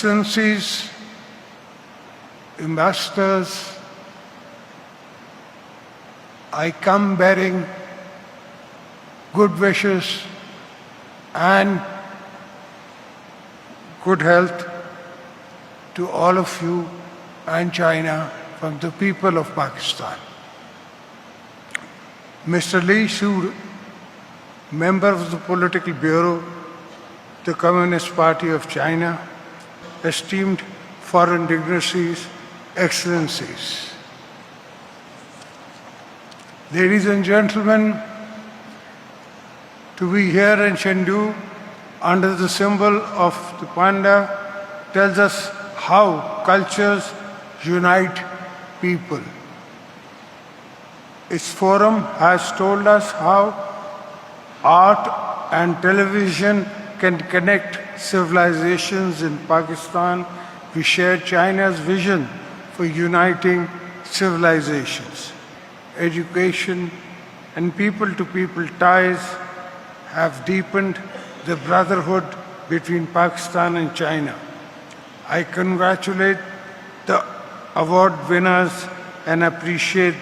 Excellencies, Ambassadors, I come bearing good wishes and good health to all of you and China from the people of Pakistan. Mr. Li Shu, member of the Political Bureau, the Communist Party of China, esteemed foreign dignitaries, Excellencies. Ladies and gentlemen, to be here in Chengdu under the symbol of the panda tells us how cultures unite people. Its forum has told us how art and television can connect civilizations. In Pakistan, we share China's vision for uniting civilizations. Education and people-to-people ties have deepened the brotherhood between Pakistan and China. I congratulate the award winners and appreciate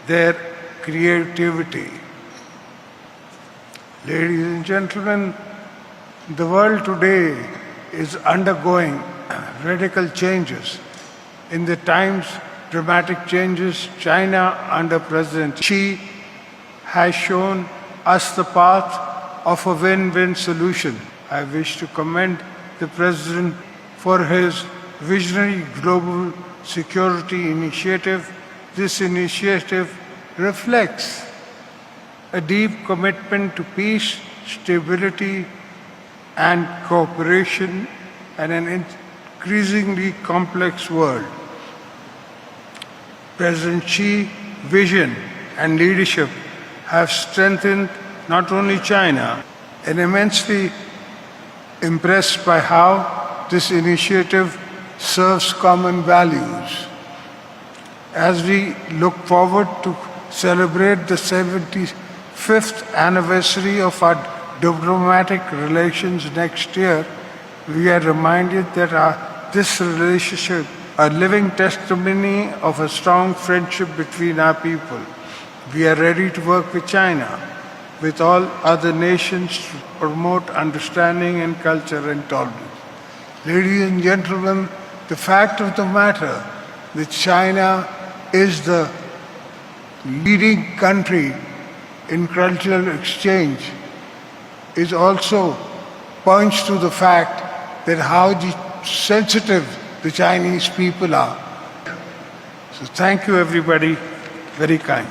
their creativity. Ladies and gentlemen, the world today is undergoing radical changes. In the times dramatic changes, China under President Xi has shown us the path of a win-win solution. I wish to commend the President for his visionary global security initiative. This initiative reflects a deep commitment to peace, stability, and cooperation in an increasingly complex world. President Xi's vision and leadership have strengthened not only China. I'm immensely impressed by how this initiative serves common values. As we look forward to celebrate the 75th anniversary of our diplomatic relations next year, we are reminded that this relationship a living testimony of a strong friendship between our people. We are ready to work with China, with all other nations to promote understanding and culture and tolerance. Ladies and gentlemen, the fact of the matter that China is the leading country in cultural exchange is also points to the fact that how sensitive the Chinese people are. So thank you everybody, very kind.